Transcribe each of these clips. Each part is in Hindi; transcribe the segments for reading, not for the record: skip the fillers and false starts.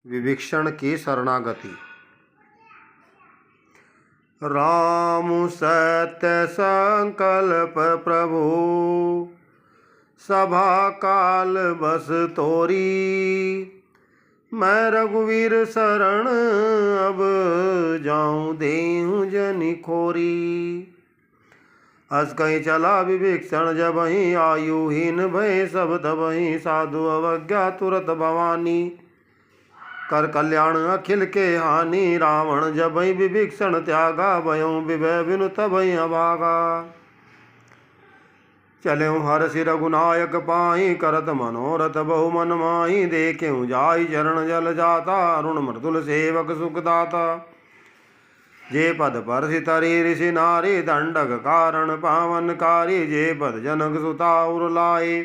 विभीषण की शरणागति। राम सत्य संकल्प प्रभु, सभा काल बस तोरी। मैं रघुवीर शरण अब जाऊं देहूं जनि खोरी। अस कहीं चला विभीषण जबहि, आयुहीन भय सब तबहि। साधु अवज्ञा तुरत भवानी, कर कल्याण अखिल के हानि। रावण जबहि विभीषण त्यागा, भयउ विभय बिनु तबहि अभागा। चलेउ हरषि रघुनायक पाहि, करत मनोरथ बहु मन माहि। देखेउ जाहि चरण जल जाता, अरुण मृदुल सेवक सुखदाता। जे पद परसि तरि ऋषि नारी, दंडक कारण पावनकारी। जे पद जनक सुता उर लाए,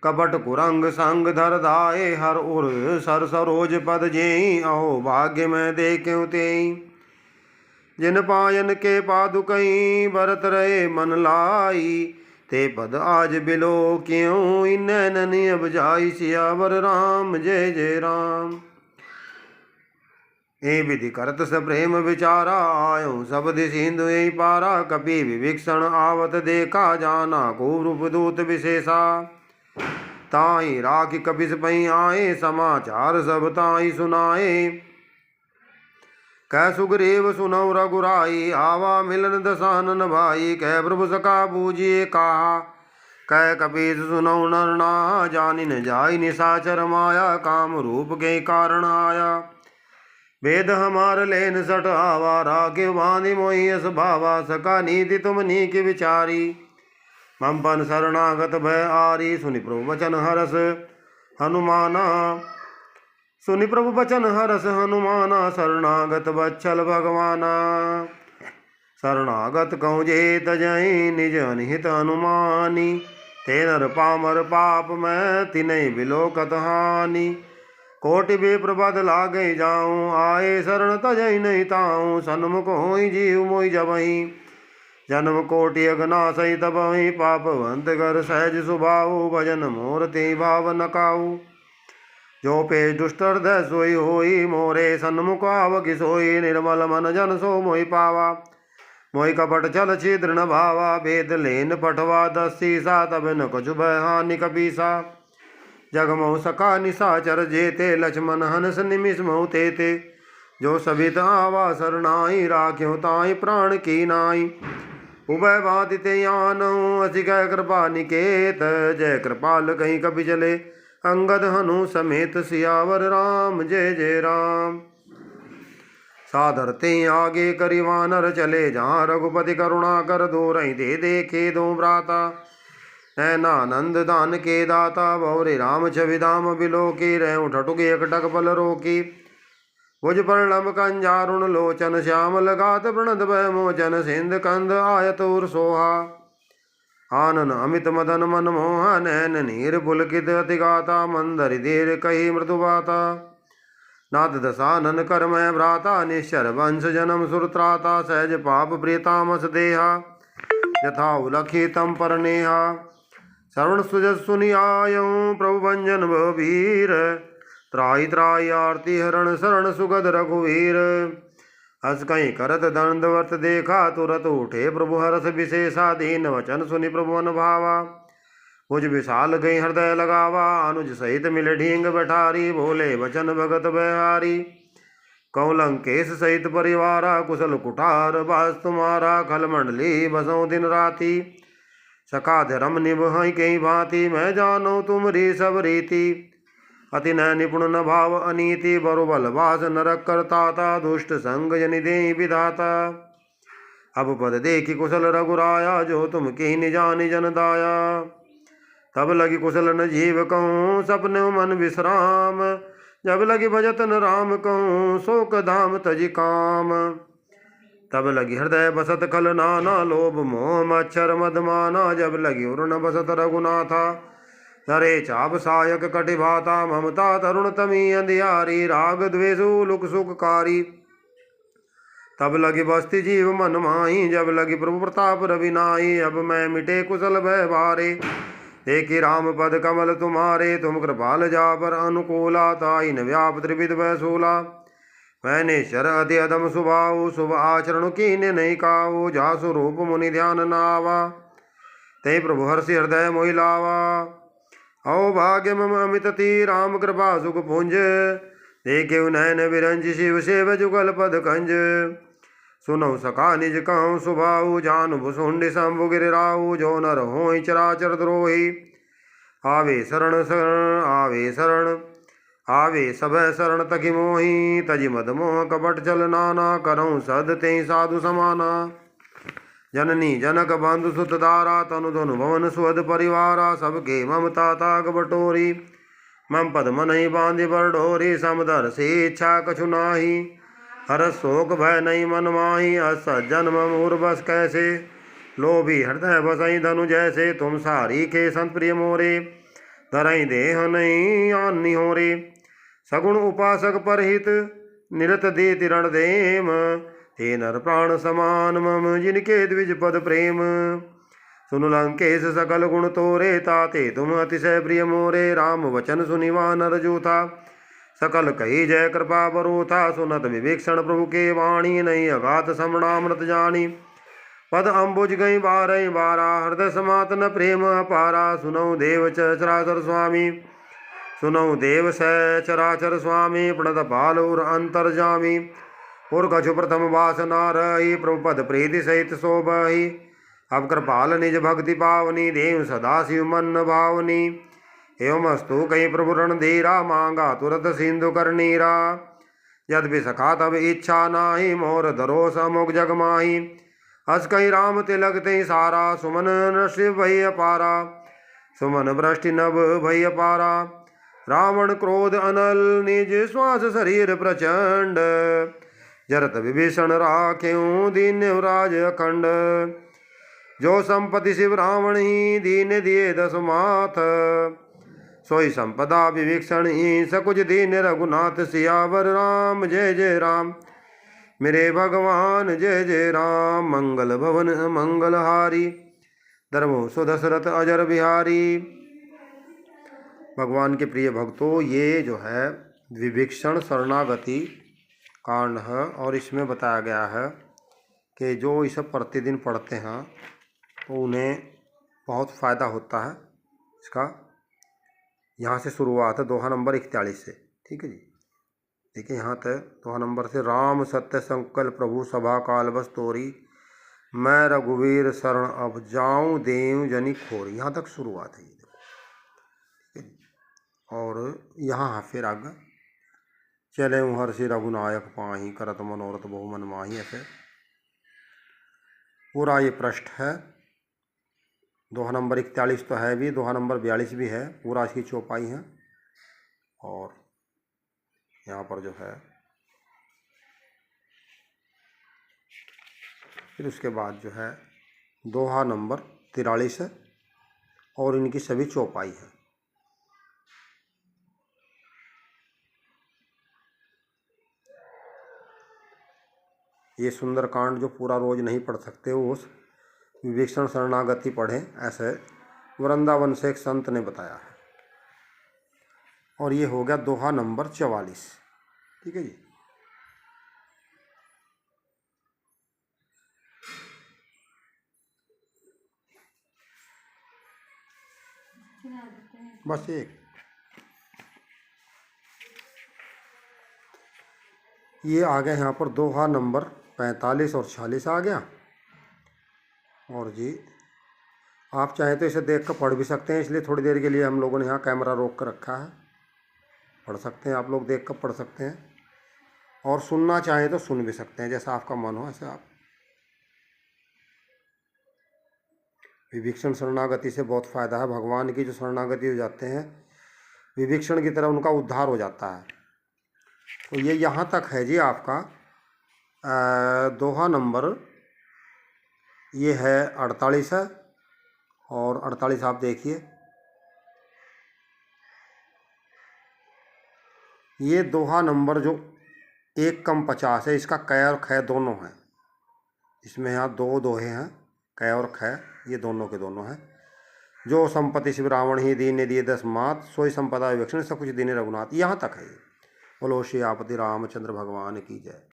कपट कुरंग संग धर धाये। हर उर सर सरोज पद जेहि, अहो भाग्य में देखेउ तेहि। जिन पायन के पादुकई, बरत रहे मन लाई। ते पद आज बिलो क्यों, इन्नै ननि अब जाई। सियावर राम जय जय राम। ए विधि करत स प्रेम विचारा, आयो सब दिस हिंदु यही पारा। कपि विभीषण आवत देखा, जाना को रूप दूत विशेषा। ताहि राखि कपिस पहि आए, समाचार सब ताहि सुनाए। कै सुग्रीव सुनौ रघुराई, आवा मिलन दसानन भाई। कै प्रभु सखा बूझिए कहा, कै कपीस सुनौ नर नाहा। जानि न जाई निशाचर माया, काम रूप के कारण आया। वेद हमार लेन सठ आवा, राखे बांधि मोहि यस भावा। सका नीति तुम नीक विचारी, मम पन शरणागत भय आरी। सुनि प्रभु वचन हरस हनुमाना, सुनि प्रभु वचन हरस हनुमाना। शरणागत वत्सल भगवाना, शरणागत कहूँ जे तजहि। निज अनहित अनुमानी, ते नर पामर पाप मैं तिनहि बिलोकत हानि। कोटि विप्र बद लागे जाऊँ, आए शरण तजहि नहीं ताऊँ। सन्मुख होई जीव मोहि जबहि, जन्म कोटि अगनासहि तबहि। पापवंत कर सहज सुभाऊ, भजन मोर ते भाव न काऊ। जो पेश दुष्ट हृदय सोई होई, मोरे सन्मुख आवकि सोई। निर्मल मन जन सो मोहि पावा, मोहि कपट छल छिद्र न भावा। वेद लेन पठवा दसी सा, तब न कछु भय हानि कपीसा। जगमोह सखा निशाचर जेते, लक्ष्मण हनस निमिष महु तेते। जो सबित आवा शरणाई, राख्यो ताहि प्राण की नाई। उभय भांति ते आनहु, अति कह कृपा निकेत। जय कृपाल कहीं कपि चले, अंगद हनु समेत। सियावर राम जय जय राम। सादर ते आगे करि वानर चले, जहाँ रघुपति करुणा कर दोरहि। दे देखे दो भ्राता, नैनानंद दान के दाता। बौरे राम छवि धाम बिलोकी, रहु ठठुक एकटक पल रोकी। भुज पर्णम कंजारुण लोचन, श्यामल गात प्रणत भय मोचन। सिंध कंद आयत उर सोहा, आनन अमित मदन मन मोहा। नैन नीर पुलकित अति गाता, मंदर देर कही मृदु बाता। नाथ दसानन कर मैं भ्राता, निश्चर वंश जन्म सुरत्राता। सहज पाप प्रियतामस देहा, यथा उलखी तम पर नेहा। श्रवण सुजस सुनि आयऊँ, प्रभु भंजन भवीर। त्राहि त्राहि आरती हरण, शरण सुगद रघुवीर। हस कहीं करत दंडवत देखा, तुरत उठे प्रभु हरस विशेषा। दीन वचन सुनि प्रभु अनुभावा, मुझ विशाल गई हृदय लगावा। अनुज सहित मिल ढींग बैठारी, बोले वचन भगत बिहारी। कहूँ लंकेश सहित परिवारा, कुशल कुठार बास तुम्हारा। खल मंडली बसों दिन राति, सखा धर्म निभहि कई भांति। मैं जानो तुमरी सब रीति, अति न निपुण न भाव अनीति। बरु बलवास नरक करताता, दुष्ट संग जनि देहि विधाता। अब पद देखि कुशल रघुराया, जो तुम के निजानि जन दाया। तब लगी कुशल न जीव कहूँ, सपने मन विश्राम। जब लगी भजत न राम कहूँ, शोक धाम तजि काम। तब लगी हृदय बसत खल नाना, लोभ मोह मच्छर मधमाना। जब लगी उर न बसत रघुनाथा, नरे चाप सायक कटि भाता। ममता तरुण तमी अंधियारी, राग द्वेषु लुक सुखकारी। तब लगी बस्ती जीव मन माही, जब लगी प्रभु प्रताप रवि नाई। अब मैं मिटे कुशल भय भारे, देखी राम पद कमल तुम्हारे, तुम कृपाल जा पर अनुकूला, ताई न व्याप त्रिविध वैसूला। मैंने शर अति अधम सुभाऊ, शुभ आचरण कीन्य नहीं काऊ, जा स्वरूप मुनि ध्यान नावा, ते प्रभु हर्षि हृदय मोहि लावा। औ भाग्य मम अमित ती राम कृपा सुख पुंज, देखे नयन विरंज शिव सेव जुगल पद कंज। सुनौ सका निज कहूँ सुभाऊ, जानु भुसुंड शंभु गिरिराऊ, जो नर होई चराचर द्रोही। आवे शरण शरण आवे शरण आवे सब शरण तकि मोही, तजि मद मोह कपट चल नाना, करऊँ सद ते साधु समाना। जननी जनक बंधु सुत दारा, तनु धनु भवन सुहद परिवारा, सबके ममता ताक बटोरी। मम पद मनहि बांधि बर डोरी, समदर से इच्छा कछु नाही, हरस शोक भय नहीं मन माही। असज्जन मम उर बस कैसे, लोभी हृदय बसई धनु जैसे, तुम सारी के संत प्रिय मोरे, धरई देह नहीं आन्नी हो रे। सगुण उपासक परहित, निरत दे तिरण देम, ते नर प्राण समान मम, जिनके द्विज पद प्रेम। सुनु लंकेश सकल गुण तोरे, ताते तुम अतिशय प्रिय मोरे। राम वचन सुनिवा नर जूथा, सकल कही जय कृपा बरूथा। सुनत विभीषण प्रभु के वाणी, नहीं अगात समणामृत जानी। पद अम्बुज गई बारह बारा, हृदय समातन प्रेम अपारा। सुनौ देव चराचर स्वामी, सुनौ देव चराचर स्वामी, प्रणत पाल उर अंतर्जामी। और कछु प्रथम वासना रही, प्रभु पद प्रीति सहित शोभहि। अब कृपाल निज भक्ति पावनी, देव सदा शिव मन भावनी। एवं अस्तु कहीं प्रभु रणधीरा, मांगा तुरत सिंधु कर नीरा। यद्यपि सखा तब इच्छा नाही, मोर धरो समोग जग माही। हस कहीं राम तिलक ते सारा, सुमन नृषि भई अपारा, सुमन वृष्टि नभ भई अपारा। रावण क्रोध अनल, निज श्वास शरीर प्रचंड, जरत विभीषण राख्यूं दीन राज अखंड। जो संपत्ति शिव रावण ही, दीन दिए दस माथ, सोई संपदा विभीषण ही, सकुच दीन रघुनाथ। सियावर राम जय जय राम, मेरे भगवान जय जय राम। मंगल भवन मंगलहारी, धर्मो सुदशरथ अजर बिहारी। भगवान के प्रिय भक्तों, ये जो है विभीषण शरणागति कांड है, और इसमें बताया गया है कि जो इसे प्रतिदिन पढ़ते हैं तो उन्हें बहुत फ़ायदा होता है। इसका यहाँ से शुरुआत है दोहा नंबर 41 से, ठीक है जी। देखिए यहाँ तक दोहा नंबर से, राम सत्य संकल्प प्रभु सभा काल बस तोरी, मैं रघुवीर शरण अब जाऊं देव जनी खोरी। यहाँ तक शुरुआत है ये, देखो। और यहाँ फिर आगे, चले हर्षि रघुनायक पाही, करत मनोरथ बहु मन माही। ऐसे पूरा ये पृष्ठ है। दोहा नंबर 41 तो है भी, दोहा नंबर 42 भी है, पूरा इसकी चौपाई है। और यहाँ पर जो है फिर उसके बाद जो है दोहा नंबर 43 है, और इनकी सभी चौपाई है। ये सुंदरकांड जो पूरा रोज नहीं पढ़ सकते, वो उस विभीषण शरणागति पढ़ें, ऐसे वृंदावन से एक संत ने बताया है। और ये हो गया दोहा नंबर 44, ठीक है जी। बस एक ये आ गया यहाँ पर दोहा नंबर 45 और 46 आ गया। और जी आप चाहें तो इसे देख कर पढ़ भी सकते हैं, इसलिए थोड़ी देर के लिए हम लोगों ने यहाँ कैमरा रोक कर रखा है। पढ़ सकते हैं आप लोग, देख कर पढ़ सकते हैं, और सुनना चाहें तो सुन भी सकते हैं, जैसा आपका मन हो ऐसे आप। विभीषण शरणागति से बहुत फ़ायदा है। भगवान की जो शरणागति हो जाते हैं, विभीषण की तरह उनका उद्धार हो जाता है। तो ये यहाँ तक है जी आपका दोहा नंबर, ये है 48 है। और 48 आप देखिए, ये दोहा नंबर जो 1 है, इसका कै और खै दोनों हैं। इसमें यहाँ दो दोहे हैं, कै और खै, ये दोनों के दोनों हैं। जो संपत्ति शिव रावण ही दीन दिए 10 मात, सोई संपदा विभीषण सब कुछ दीने रघुनाथ। यहाँ तक है। बोलो श्री आपति रामचंद्र भगवान की जय।